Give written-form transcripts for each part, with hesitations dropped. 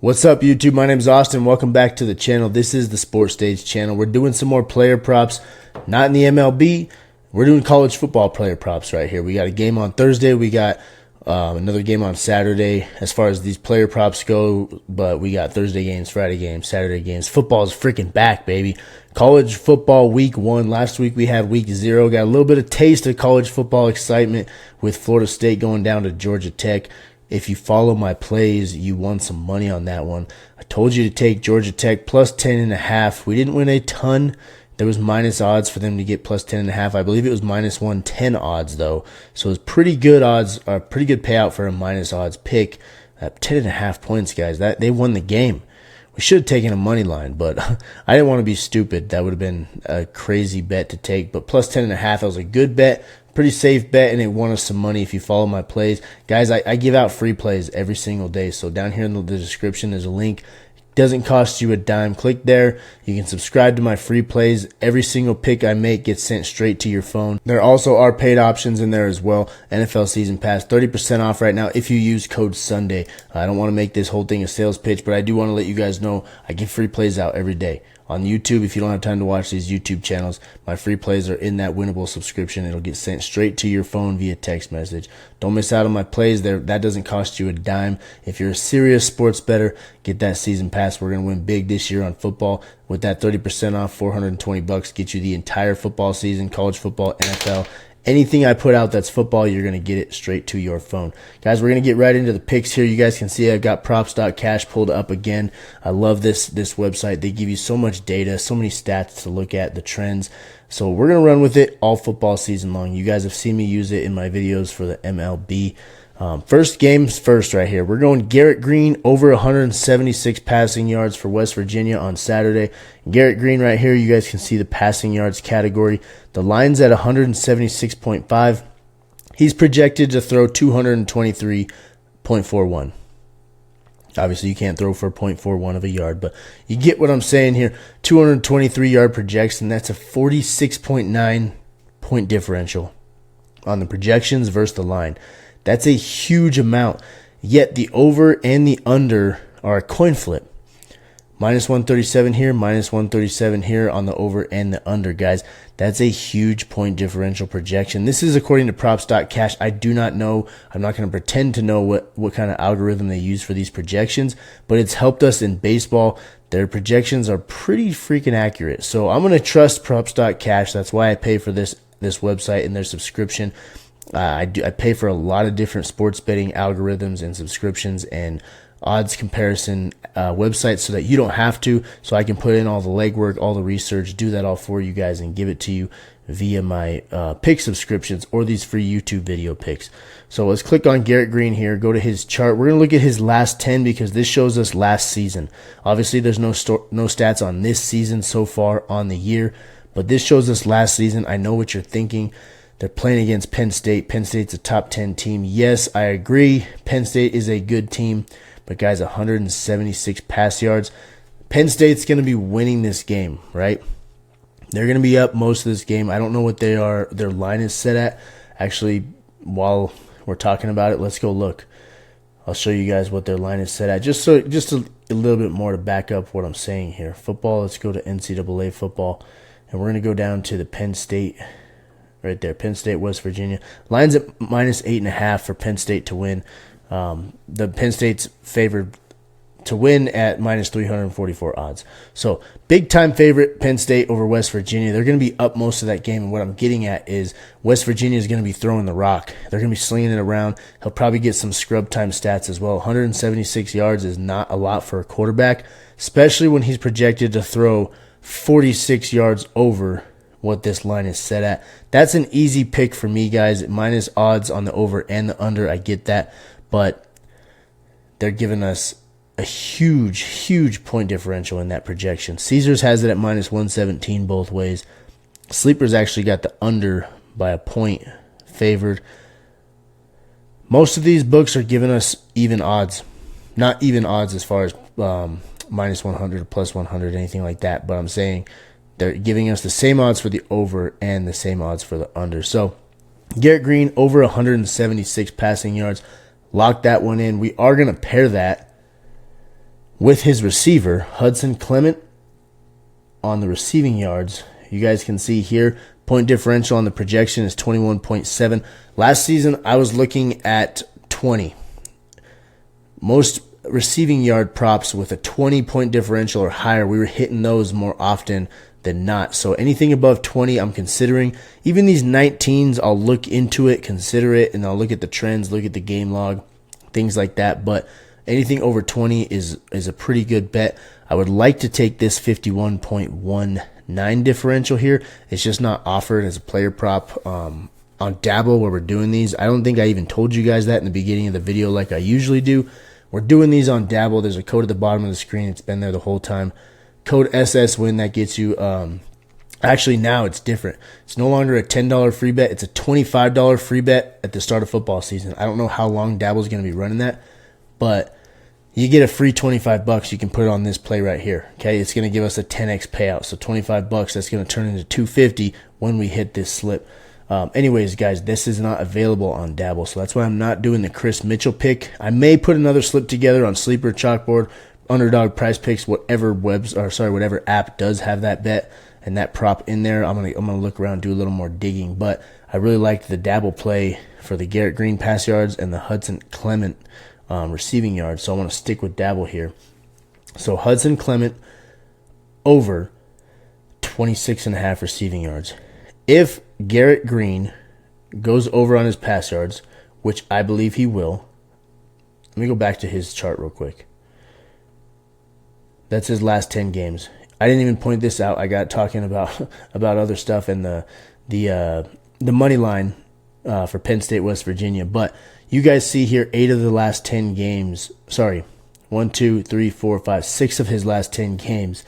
What's up, YouTube? My name is Austin. Welcome back to the channel. This is the Sports Stage channel. We're doing some more player props, not in the MLB. We're doing college football player props right here. We got a game on Thursday. We got another game on Saturday as far as these player props go, but we got Thursday games, Friday games, Saturday games. Football is freaking back, baby. College football week 1. Last week we had week 0. Got a little bit of taste of college football excitement with Florida State going down to Georgia Tech. If you follow my plays, you won some money on that one. I told you to take Georgia Tech plus 10.5. We didn't win a ton. There was minus odds for them to get plus 10.5. I believe it was minus 110 odds, though. So it was pretty good odds, pretty good payout for a minus odds pick. 10.5 points, guys. They won the game. We should have taken a money line, but I didn't want to be stupid. That would have been a crazy bet to take. But plus 10.5, that was a good bet. Pretty safe bet, and it won us some money if you follow my plays. Guys, I give out free plays every single day. So down here in the description, there's a link. Doesn't cost you a dime. Click there. You can subscribe to my free plays. Every single pick I make gets sent straight to your phone. There also are paid options in there as well. NFL Season Pass, 30% off right now if you use code Sunday. I don't want to make this whole thing a sales pitch, but I do want to let you guys know I give free plays out every day. On YouTube, if you don't have time to watch these YouTube channels, my free plays are in that winnable subscription. It'll get sent straight to your phone via text message. Don't miss out on my plays there. That doesn't cost you a dime. If you're a serious sports bettor, get that season pass. We're going to win big this year on football. With that 30% off, $420 get you the entire football season, college football, NFL. Anything I put out that's football, you're going to get it straight to your phone. Guys, we're going to get right into the picks here. You guys can see I've got props.cash pulled up again. I love this website. They give you so much data, so many stats to look at, the trends. So we're going to run with it all football season long. You guys have seen me use it in my videos for the MLB. First games first right here. We're going Garrett Greene over 176 passing yards for West Virginia on Saturday. Garrett Greene right here, you guys can see the passing yards category. The line's at 176.5. He's projected to throw 223.41. Obviously, you can't throw for 0.41 of a yard, but you get what I'm saying here. 223-yard projection. That's a 46.9 point differential on the projections versus the line. That's a huge amount, yet the over and the under are a coin flip. Minus 137 here, minus 137 here on the over and the under, guys. That's a huge point differential projection. This is according to props.cash. I do not know. I'm not going to pretend to know what kind of algorithm they use for these projections, but it's helped us in baseball. Their projections are pretty freaking accurate. So I'm going to trust props.cash. That's why I pay for this website and their subscription. I pay for a lot of different sports betting algorithms and subscriptions and odds comparison websites so that you don't have to, so I can put in all the legwork, all the research, do that all for you guys and give it to you via my pick subscriptions or these free YouTube video picks. So let's click on Garrett Greene here, go to his chart. We're going to look at his last 10 because this shows us last season. Obviously, there's no stats on this season so far on the year, but this shows us last season. I know what you're thinking. They're playing against Penn State. Penn State's a top 10 team. Yes, I agree. Penn State is a good team. But, guys, 176 pass yards. Penn State's going to be winning this game, right? They're going to be up most of this game. I don't know what their line is set at. Actually, while we're talking about it, let's go look. I'll show you guys what their line is set at. Just a little bit more to back up what I'm saying here. Football, let's go to NCAA football. And we're going to go down to the Penn State right there, Penn State, West Virginia. Line's at minus 8.5 for Penn State to win. The Penn State's favored to win at minus 344 odds. So big time favorite Penn State over West Virginia. They're going to be up most of that game. And what I'm getting at is West Virginia is going to be throwing the rock. They're going to be slinging it around. He'll probably get some scrub time stats as well. 176 yards is not a lot for a quarterback, especially when he's projected to throw 46 yards over what this line is set at. That's an easy pick for me, guys. Minus odds on the over and the under. I get that. But they're giving us a huge point differential in that projection. Caesars has it at minus 117 both ways. Sleepers actually got the under by a point favored. Most of these books are giving us even odds. Not even odds as far as minus 100 or plus 100, anything like that. But I'm saying they're giving us the same odds for the over and the same odds for the under. So Garrett Greene over 176 passing yards. Lock that one in. We are going to pair that with his receiver, Hudson Clement, on the receiving yards. You guys can see here, point differential on the projection is 21.7. Last season, I was looking at 20. Most receiving yard props with a 20-point differential or higher, we were hitting those more often than not. So anything above 20, I'm considering. Even these 19s, I'll look into it, consider it, and I'll look at the trends, look at the game log, things like that. But anything over 20 is a pretty good bet. I would like to take this 51.19 differential here. It's just not offered as a player prop on Dabble where we're doing these. I don't think I even told you guys that in the beginning of the video like I usually do. We're doing these on Dabble. There's a code at the bottom of the screen. It's been there the whole time. Code SSWIN, that gets you, actually now it's different. It's no longer a $10 free bet. It's a $25 free bet at the start of football season. I don't know how long Dabble's going to be running that, but you get a free $25. You can put it on this play right here. Okay, it's going to give us a 10x payout. So $25, that's going to turn into $250 when we hit this slip. Anyways, guys, this is not available on Dabble, so that's why I'm not doing the Chris Mitchell pick. I may put another slip together on Sleeper, Chalkboard, Underdog, Prizepicks, whatever app does have that bet and that prop in there. I'm gonna look around, do a little more digging, but I really liked the Dabble play for the Garrett Greene pass yards and the Hudson Clement receiving yards, so I want to stick with Dabble here. So Hudson Clement over 26.5 receiving yards. If Garrett Greene goes over on his pass yards, which I believe he will, let me go back to his chart real quick. That's his last 10 games. I didn't even point this out. I got talking about other stuff and the money line for Penn State, West Virginia. But you guys see here 8 of the last 10 games. Sorry, 1, 2, 3, 4, 5, 6 of his last 10 games.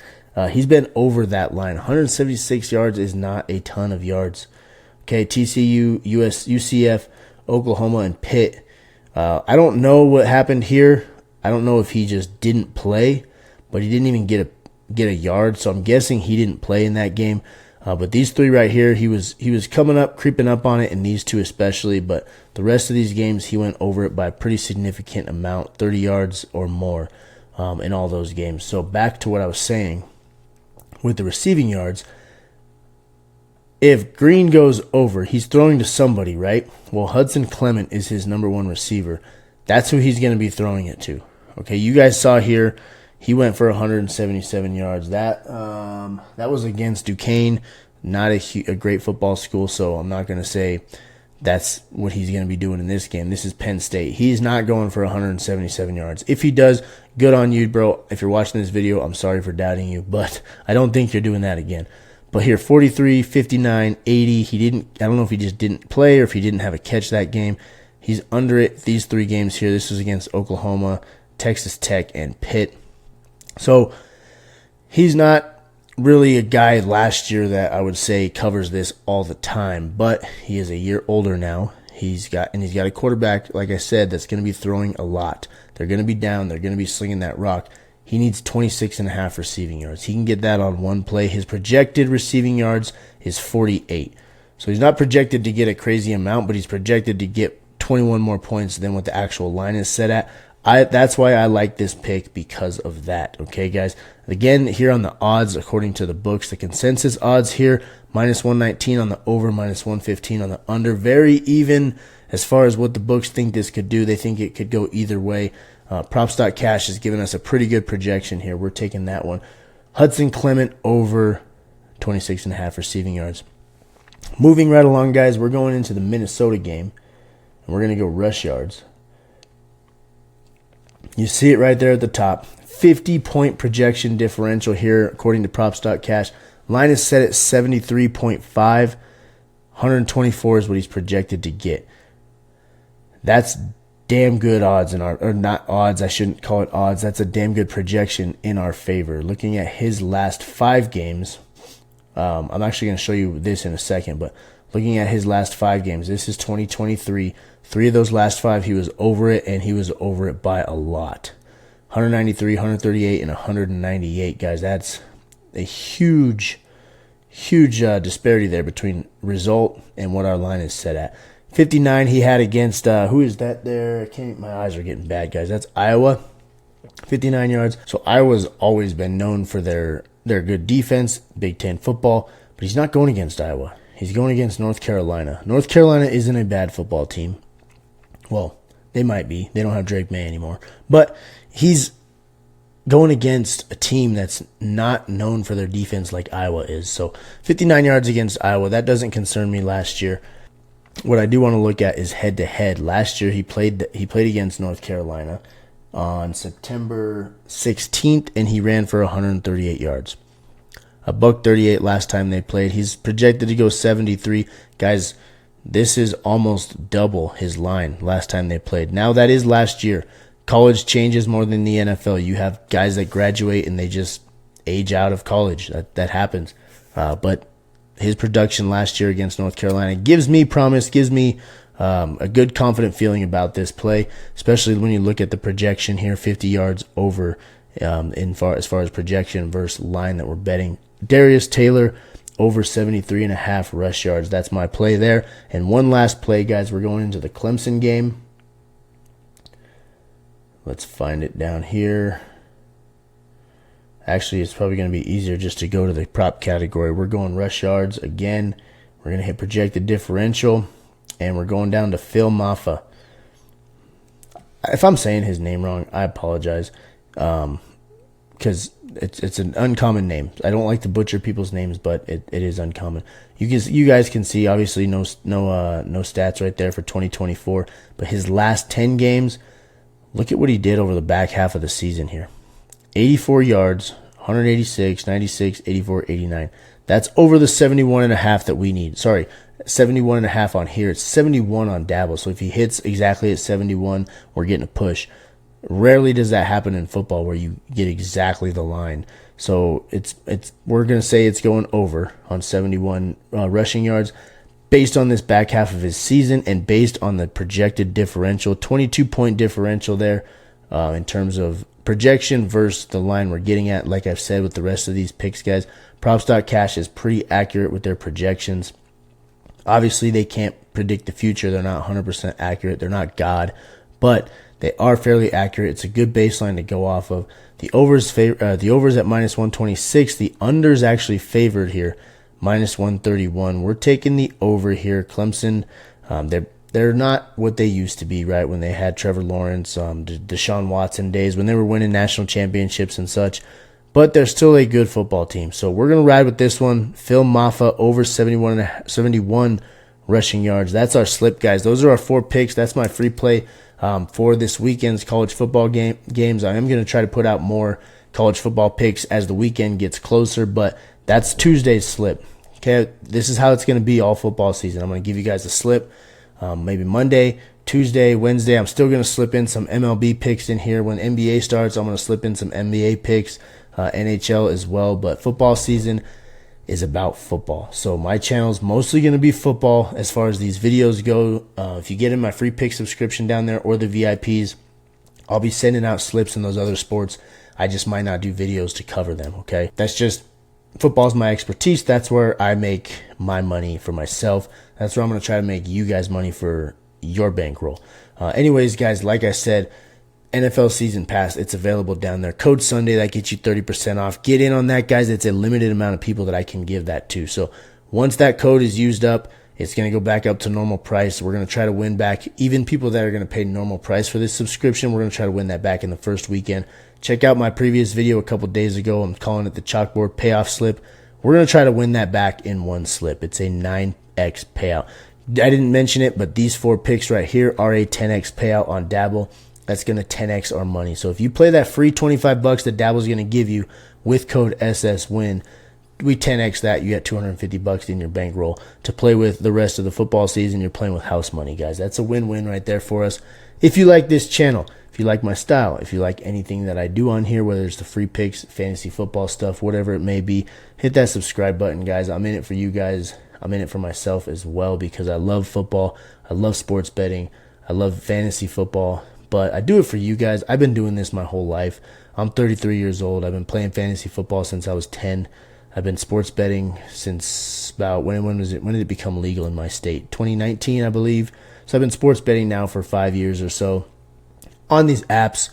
He's been over that line. 176 yards is not a ton of yards. Okay, TCU, UCF, Oklahoma, and Pitt. I don't know what happened here. I don't know if he just didn't play, but he didn't even get a yard. So I'm guessing he didn't play in that game. But these 3 right here, he was coming up, creeping up on it, and these 2 especially. But the rest of these games, he went over it by a pretty significant amount, 30 yards or more in all those games. So back to what I was saying. With the receiving yards, if Greene goes over, he's throwing to somebody, right? Well, Hudson Clement is his number 1 receiver. That's who he's going to be throwing it to. Okay, you guys saw here, he went for 177 yards. That was against Duquesne, not a great football school, so I'm not going to say that's what he's going to be doing in this game. This is Penn State. He's not going for 177 yards. If he does, good on you, bro. If you're watching this video, I'm sorry for doubting you, but I don't think you're doing that again. But here, 43, 59, 80. I don't know if he just didn't play or if he didn't have a catch that game. He's under it these 3 games here. This was against Oklahoma, Texas Tech, and Pitt. So he's not really a guy last year that I would say covers this all the time, but he is a year older now. He's got a quarterback, like I said, that's going to be throwing a lot. They're going to be down. They're going to be slinging that rock. He needs 26.5 receiving yards. He can get that on one play. His projected receiving yards is 48. So he's not projected to get a crazy amount, but he's projected to get 21 more points than what the actual line is set at. That's why I like this pick, because of that. Okay, guys. Again, here on the odds, according to the books, the consensus odds here, minus 119 on the over, minus 115 on the under. Very even as far as what the books think this could do. They think it could go either way. Props.cash has given us a pretty good projection here. We're taking that one. Hudson Clement over 26.5 receiving yards. Moving right along, guys, we're going into the Minnesota game, and we're going to go rush yards. You see it right there at the top. 50-point projection differential here, according to props.cash. Line is set at 73.5. 124 is what he's projected to get. That's damn good odds or not odds, I shouldn't call it odds. That's a damn good projection in our favor. Looking at his last 5 games, I'm actually going to show you this in a second, but looking at his last 5 games, this is 2023. 3 of those last 5, he was over it, and he was over it by a lot. 193, 138, and 198, guys. That's a huge disparity there between result and what our line is set at. 59 he had against, who is that there? My eyes are getting bad, guys. That's Iowa. 59 yards. So Iowa's always been known for their good defense, Big Ten football, but he's not going against Iowa. He's going against North Carolina. North Carolina isn't a bad football team. Well, they might be. They don't have Drake May anymore. But he's going against a team that's not known for their defense like Iowa is. So 59 yards against Iowa, that doesn't concern me last year. What I do want to look at is head-to-head. Last year he played against North Carolina on September 16th, and he ran for 138 yards. A $138 last time they played. He's projected to go 73. Guys, this is almost double his line last time they played. Now, that is last year. College changes more than the NFL. You have guys that graduate and they just age out of college. That happens. But his production last year against North Carolina gives me promise, gives me a good, confident feeling about this play, especially when you look at the projection here, 50 yards over as far as projection versus line that we're betting. Darius Taylor over 73.5 rush yards. That's my play there. And one last play, guys. We're going into the Clemson game. Let's find it down here. Actually, it's probably going to be easier just to go to the prop category. We're going rush yards again. We're going to hit projected differential. And we're going down to Phil Mafah. If I'm saying his name wrong, I apologize. Because it's an uncommon name. I don't like to butcher people's names, but it is uncommon. You guys can see, obviously, no stats right there for 2024. But his last 10 games, look at what he did over the back half of the season here. 84 yards, 186, 96, 84, 89. That's over the 71.5 that we need. Sorry, 71.5 on here. It's 71 on Dabble. So if he hits exactly at 71, we're getting a push. Rarely does that happen in football where you get exactly the line. So we're going to say it's going over on 71 rushing yards based on this back half of his season and based on the projected differential, 22-point differential there in terms of projection versus the line we're getting at. Like I've said with the rest of these picks, guys, Props.cash is pretty accurate with their projections. Obviously, they can't predict the future. They're not 100% accurate. They're not God, but they are fairly accurate. It's a good baseline to go off of. The overs at minus 126. The unders actually favored here, minus 131. We're taking the over here. Clemson, they're not what they used to be, right? When they had Trevor Lawrence, Deshaun Watson days, when they were winning national championships and such. But they're still a good football team. So we're going to ride with this one. Phil Mafah over 71 rushing yards. That's our slip, guys. Those are our 4 picks. That's my free play for this weekend's college football games. I am going to try to put out more college football picks as the weekend gets closer, but that's Tuesday's slip. Okay, this is how it's going to be all football season. I'm going to give you guys a slip maybe Monday, Tuesday, Wednesday. I'm still going to slip in some MLB picks in here. When NBA starts, I'm going to slip in some NBA picks. NHL as well, but football season is about football. So my channel is mostly going to be football as far as these videos go. If you get in my free pick subscription down there or the VIPs, I'll be sending out slips in those other sports. I just might not do videos to cover them, okay? That's just, football's my expertise. That's where I make my money for myself. That's where I'm going to try to make you guys money for your bankroll. Anyways, guys, like I said, NFL Season Pass, it's available down there. Code Sunday, that gets you 30% off. Get in on that, guys. It's a limited amount of people that I can give that to. So once that code is used up, it's going to go back up to normal price. We're going to try to win back even people that are going to pay normal price for this subscription. We're going to try to win that back in the first weekend. Check out my previous video a couple days ago. I'm calling it the chalkboard payoff slip. We're going to try to win that back in one slip. It's a 9x payout. I didn't mention it, but these 4 picks right here are a 10x payout on Dabble. That's going to 10x our money. So if you play that free $25 that Dabble's going to give you with code SSWIN, we 10x that. You get $250 in your bankroll to play with the rest of the football season. You're playing with house money, guys. That's a win-win right there for us. If you like this channel, if you like my style, if you like anything that I do on here, whether it's the free picks, fantasy football stuff, whatever it may be, hit that subscribe button, guys. I'm in it for you guys. I'm in it for myself as well because I love football. I love sports betting. I love fantasy football. But I do it for you guys. I've been doing this my whole life. I'm 33 years old. I've been playing fantasy football since I was 10. I've been sports betting since about, when did it become legal in my state? 2019, I believe. So I've been sports betting now for 5 years or so on these apps.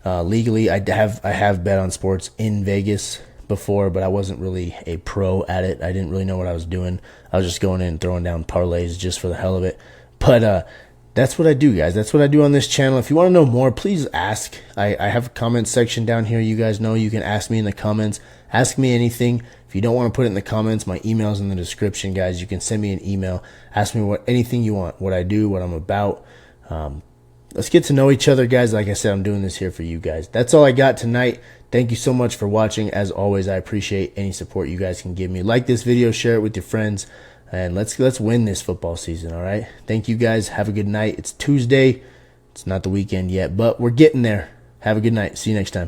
legally. I have bet on sports in Vegas before, but I wasn't really a pro at it. I didn't really know what I was doing. I was just going in and throwing down parlays just for the hell of it. But that's what I do, guys. That's what I do on this channel. If you want to know more, please ask. I have a comment section down here. You guys know you can ask me in the comments. Ask me anything. If you don't want to put it in the comments, my email's in the description, guys. You can send me an email. Ask me anything you want, what I do, what I'm about. Let's get to know each other, guys. Like I said, I'm doing this here for you guys. That's all I got tonight. Thank you so much for watching. As always, I appreciate any support you guys can give me. Like this video, share it with your friends, and let's win this football season, all right? Thank you, guys. Have a good night. It's Tuesday. It's not the weekend yet, but we're getting there. Have a good night. See you next time.